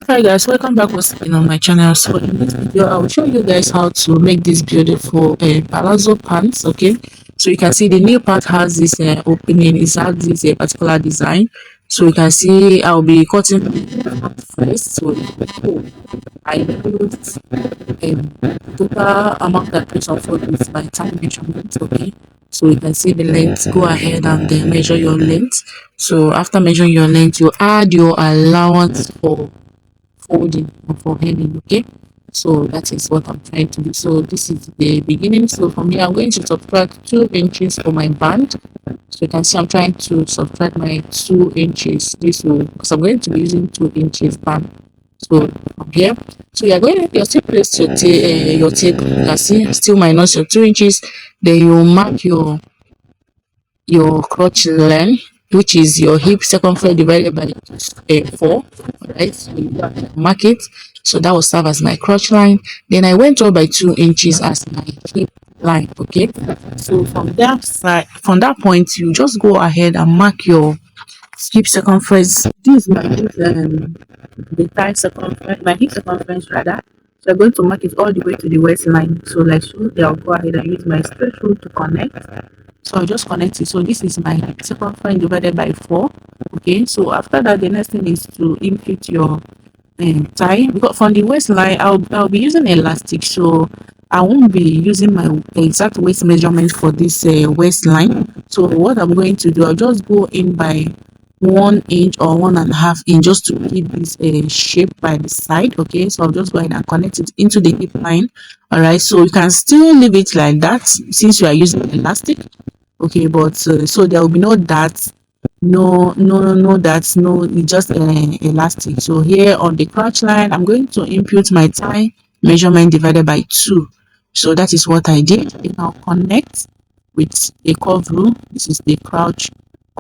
Hi guys, welcome back once again on my channel. So in this video, I will show you guys how to make this beautiful palazzo pants. Okay, so you can see the new part has this opening. It has this particular design. So you can see I'll be cutting first. So I used total amount that piece of food with my time measurement. Okay, so you can see the length. Go ahead and measure your length. So after measuring your length, you add your allowance for folding or for hemming. Okay, so that is what I'm trying to do. So this is the beginning. So from here I'm going to subtract 2 inches for my band. So you can see I'm trying to subtract my 2 inches this way because I'm going to be using 2 inches band. So from here, so you're going to your still place your tape. You can see still minus your 2 inches. Then you mark your crotch length, which is your hip circumference divided by 4. Right, so you mark it. So that will serve as my crotch line. Then I went up by 2 inches as my hip line. Okay, so from that side, from that point, you just go ahead and mark your hip circumference. This is my the thigh circumference, my hip circumference rather. So I'm going to mark it all the way to the waistline. So like so, I'll go ahead and use my straight rule to connect. So I'll just connect it. So this is my circumference divided by 4. Okay, so after that, the next thing is to impute your tie, because from the waistline I'll be using elastic, so I won't be using my exact waist measurement for this waistline. So what I'm going to do, I'll just go in by 1 inch or 1.5 inch just to keep this shape by the side. Okay, so I'll just go ahead and connect it into the hip line. All right, so you can still leave it like that since you are using elastic. Okay, but so there will be no darts, no that's no, it's just elastic. So here on the crotch line I'm going to impute my thigh measurement divided by 2. So that is what I did. And I'll connect with a curve rule. This is the crouch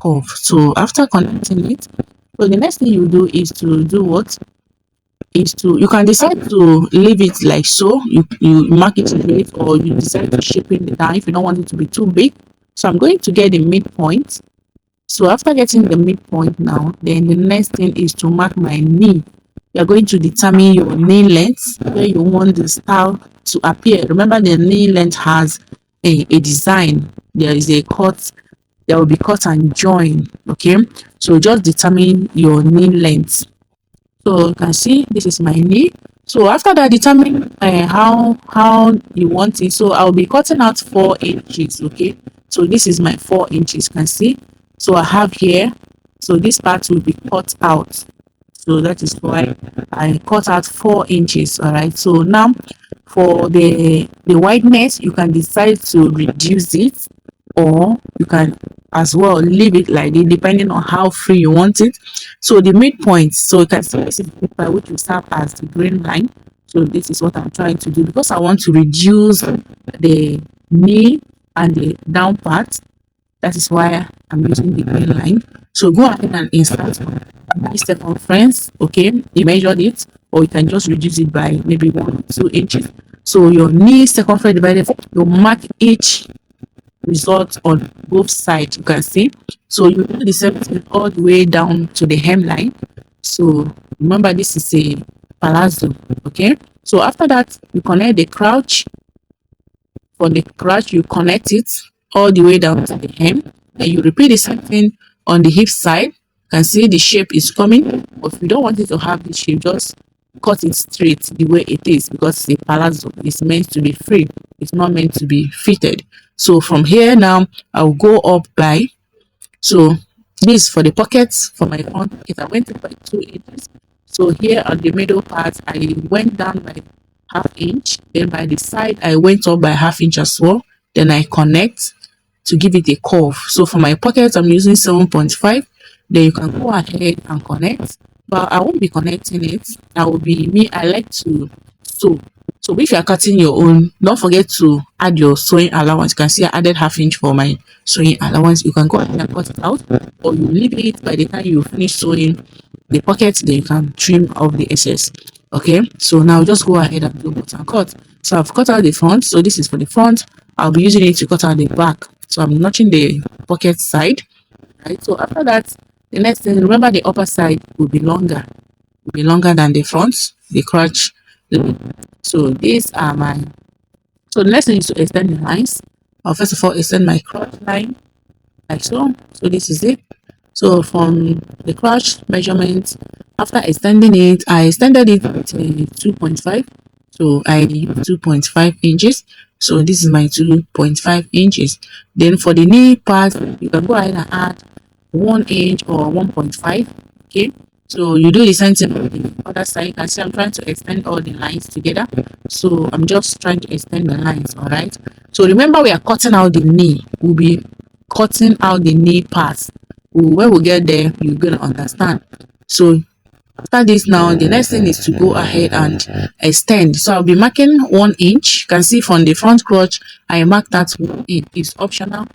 curve. So after connecting it, so the next thing you do is to do what is to, you can decide to leave it like so, you mark it with, or you decide to shape it down if you don't want it to be too big. So I'm going to get the midpoint. So after getting the midpoint now, then the next thing is to mark my knee. You're going to determine your knee length, where you want the style to appear. Remember, the knee length has a design. There is a cut, there will be cut and join. Okay, so just determine your knee length. So you can see this is my knee. So after that, determine how you want it. So I'll be cutting out 4 inches. Okay, so this is my 4 inches. You can see. So I have here, so this part will be cut out. So that is why I cut out 4 inches. All right, so now for the wideness, you can decide to reduce it, or you can as well leave it like it, depending on how free you want it. So the midpoint, so you can see this is the paper which will serve as the green line. So this is what I'm trying to do because I want to reduce the knee and the down part. That is why I'm using the green line. So go ahead and insert my circumference. Okay, you measured it, or you can just reduce it by maybe 1 or 2 inches. So your knee circumference divided, you mark each result on both sides. You can see. So you do the same thing all the way down to the hemline. So remember, this is a palazzo. Okay, so after that, you connect the crouch. For the crouch, you connect it all the way down to the hem. Then you repeat the same thing on the hip side. You can see the shape is coming, but if you don't want it to have the shape, just cut it straight the way it is, because the palazzo is meant to be free, it's not meant to be fitted. So from here now I'll go up by, so this for the pockets, for my front pocket I went up by 2 inches. So here on the middle part I went down by 1/2 inch, then by the side I went up by 1/2 inch as well. Then I connect to give it a curve. So for my pocket I'm using 7.5. Then you can go ahead and connect, but I won't be connecting it. I will be me, I like to sew. So if you are cutting your own, don't forget to add your sewing allowance. You can see I added 1/2 inch for my sewing allowance. You can go ahead and cut it out, or you leave it. By the time you finish sewing the pocket, then you can trim off the excess. Okay, so now just go ahead and do button cut. So I've cut out the front, so this is for the front. I'll be using it to cut out the back. So I'm notching the pocket side. Right, so after that, the next thing, remember the upper side will be longer. will be longer than the front, the crotch line. So these are my, so the next thing is to extend the lines. I'll first of all extend my crotch line like so. So this is it. So from the crotch measurement, after extending it, I extended it with 2.5. So I use 2.5 inches. So this is my 2.5 inches. Then for the knee part, you can go ahead and add 1 inch or 1.5. Okay. So you do the same thing on the other side. You can see I'm trying to extend all the lines together. So I'm just trying to extend the lines. All right. So remember, we are cutting out the knee. We'll be cutting out the knee part. When we get there, you're gonna understand. So after this, now the next thing is to go ahead and extend. So I'll be marking 1 inch. You can see from the front crotch, I marked that 1 inch. It's optional.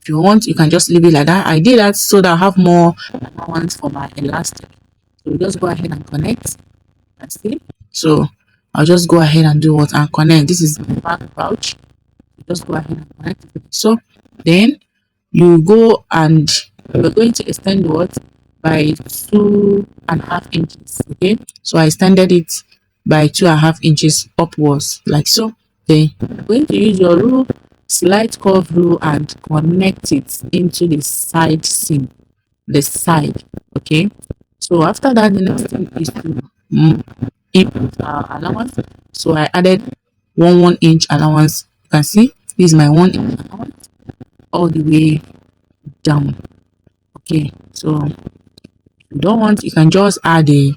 If you want, you can just leave it like that. I did that so that I have more allowance for my elastic. So just go ahead and connect. That's it. So I'll just go ahead and do what, and connect. This is the back pouch. Just go ahead and connect it. So then you go and we're going to extend what by 2.5 inches. Okay, so I extended it by 2.5 inches upwards like so. Then you're going to use your rule, slight curve rule, and connect it into the side seam, the side. Okay, so after that, the next thing is to input our allowance. So I added 1 inch allowance. You can see this is my 1 inch allowance all the way down. Okay, so if you don't want, you can just add a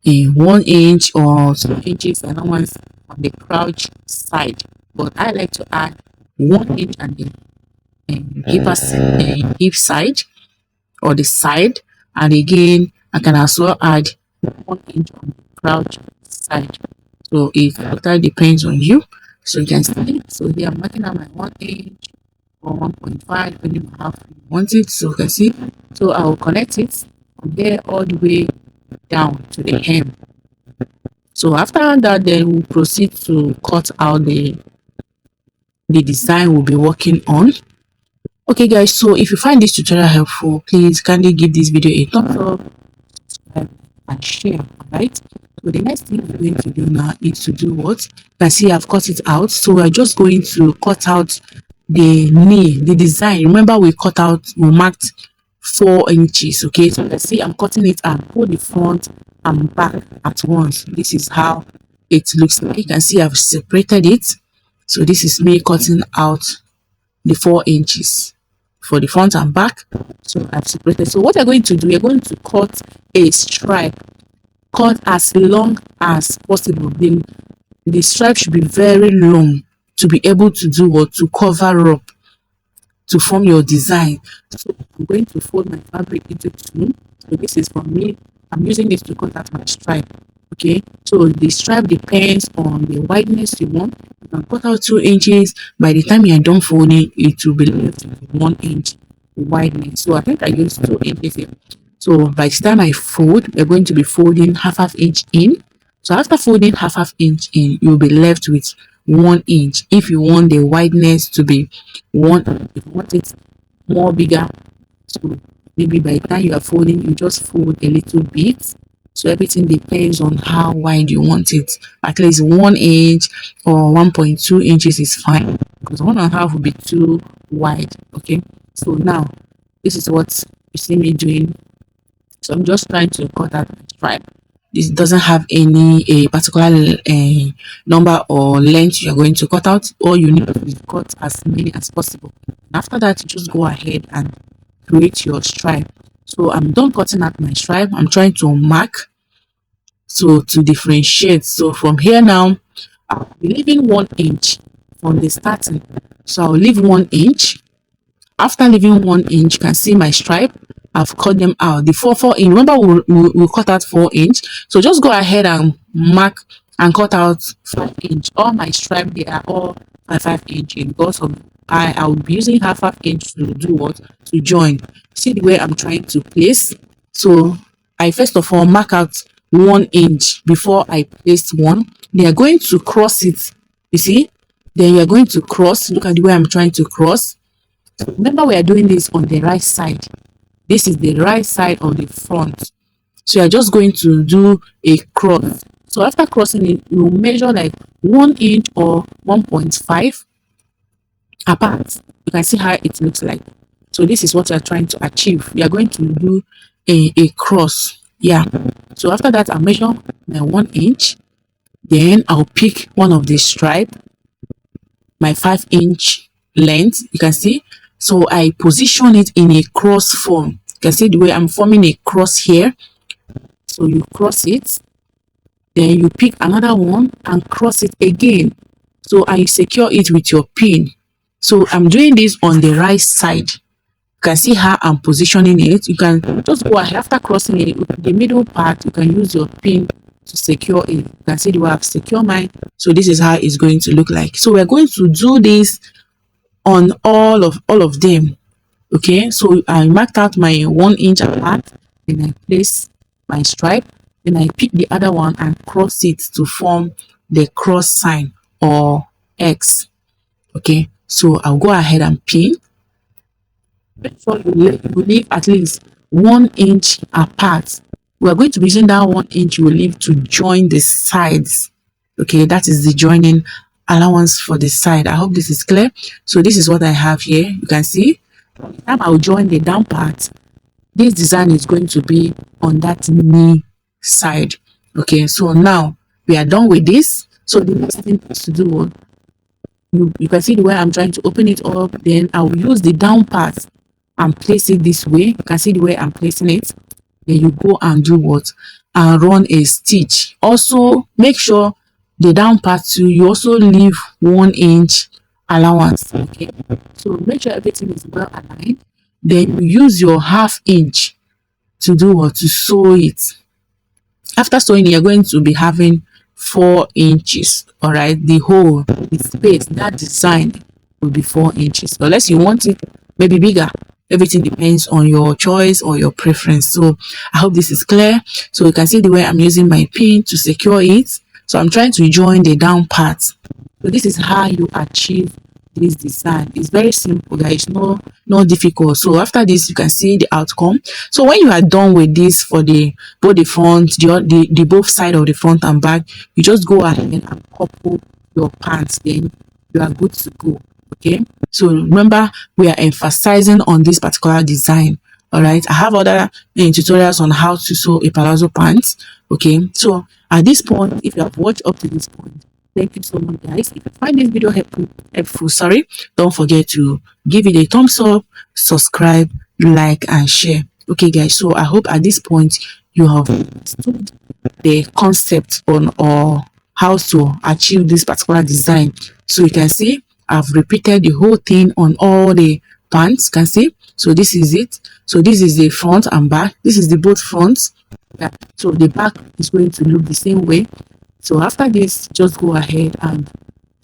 1 inch or 2 inches allowance on the crouch side, but I like to add 1 inch on the hip side or the side, and again I can also add 1 inch on the crouch side. So it totally depends on you. So you can see, so here I'm marking out my 1 inch or 1.5 depending on how you want it. So you can see, so I will connect it from here all the way down to the hem. So after that, then we'll proceed to cut out the design we'll be working on. Okay guys, so if you find this tutorial helpful, please kindly give this video a thumbs up, subscribe and share. Right, so the next thing we're going to do now is to do what, you can see I've cut it out. So we're just going to cut out the knee, the design. Remember, we marked 4 inches. Okay, so let's see, I'm cutting it and pull the front and back at once. This is how it looks like. You can see I've separated it. So this is me cutting out the 4 inches for the front and back. So I've separated. So what you're going to do, you're going to cut a stripe, cut as long as possible. The stripe should be very long to be able to do what, to cover up, to form your design. So I'm going to fold my fabric into 2. So this is for me, I'm using this to cut out my stripe. Okay, so the stripe depends on the wideness you want. You can cut out 2 inches. By the time you're done folding, it will be left with 1 inch wideness. So I think I used 2 inches here. So by the time I fold, we're going to be folding half inch in. So after folding half inch in, you'll be left with 1 inch. If you want the wideness to be 1, if you want it more bigger, so maybe by the time you are folding, you just fold a little bit. So everything depends on how wide you want it. At least 1 inch or 1.2 inches is fine, because 1.5 will be too wide. Okay, so now this is what you see me doing. So I'm just trying to cut out my stripe. This doesn't have any particular number or length you're going to cut out. All you need to cut as many as possible. After that, you just go ahead and create your stripe. So I'm done cutting out my stripe. I'm trying to mark, so to differentiate. So from here now, I'll be leaving 1 inch from the starting. So I'll leave 1 inch. After leaving 1 inch, you can see my stripe. I've cut them out. The 4 inch. Remember, we cut out 4 inch. So just go ahead and mark and cut out 5 inch. All my stripe, they are all 5 inch, because of I'll be using half inch to do what, to join. See the way I'm trying to place. So I first of all mark out 1 inch before I place one. They are going to cross it. You see, then you are going to cross. Look at the way I'm trying to cross. Remember, we are doing this on the right side. This is the right side of the front. So you're just going to do a cross. So after crossing it, you measure like 1 inch or 1.5 apart. You can see how it looks like. So this is what you're trying to achieve. You are going to do a cross. Yeah. So after that, I'll measure my 1 inch. Then I'll pick one of the stripe, my 5 inch length. You can see. So I position it in a cross form. You can see the way I'm forming a cross here. So you cross it, then you pick another one and cross it again. So I secure it with your pin. So I'm doing this on the right side. You can see how I'm positioning it. You can just go ahead after crossing it, the middle part, you can use your pin to secure it. You can see the way I've secured mine. So this is how it's going to look like. So we're going to do this on all of them. Okay, so I marked out my 1 inch apart, then I place my stripe, then I pick the other one and cross it to form the cross sign or X. Okay, so I'll go ahead and pin. Make sure you leave at least 1 inch apart. We're going to be using that 1 inch you leave to join the sides. Okay, that is the joining allowance for the side. I hope this is clear. So this is what I have here. You can see. Time I'll join the down part, this design is going to be on that knee side. Okay, so now we are done with this. So the next thing is to do, you can see the way I'm trying to open it up. Then I'll use the down part and place it this way. You can see the way I'm placing it. Then you go and do what? And run a stitch. Also make sure the down part too, you also leave 1 inch allowance. Okay, so make sure everything is well aligned. Then you use your 1/2 inch to do what? To sew it. After sewing, you're going to be having 4 inches. All right, the whole, the space, that design will be 4 inches, unless you want it maybe bigger. Everything depends on your choice or your preference. So I hope this is clear. So you can see the way I'm using my pin to secure it. So I'm trying to join the down part. So this is how you achieve this design. It's very simple, guys. No difficult. So after this, you can see the outcome. So when you are done with this for the both the front, the both side of the front and back, you just go ahead and couple your pants. Then you are good to go. Okay, so remember, we are emphasizing on this particular design. All right, I have other tutorials on how to sew a palazzo pants. Okay, so at this point, if you have watched up to this point, thank you so much, guys. If you find this video helpful, sorry, don't forget to give it a thumbs up, subscribe, like, and share. Okay, guys, so I hope at this point you have understood the concept on or how to achieve this particular design. So you can see I've repeated the whole thing on all the pants. You can see. So this is it. So this is the front and back. This is the both fronts. Yeah. So the back is going to look the same way. So after this, just go ahead and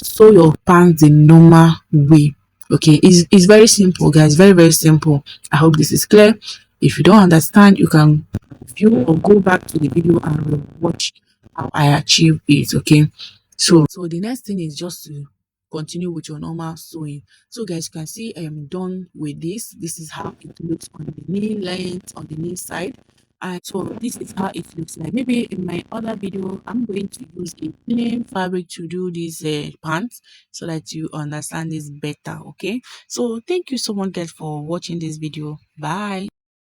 sew your pants the normal way. Okay, it's very simple, guys. Very simple. I hope this is clear. If you don't understand, you can view or go back to the video and watch how I achieve it. Okay, so the next thing is just to continue with your normal sewing. So guys, you can see I am done with this. This is how it looks on the knee length, on the knee side. And so this is how it looks like. Maybe in my other video, I'm going to use a plain fabric to do these pants so that you understand this better. Okay, so thank you so much, guys, for watching this video. Bye.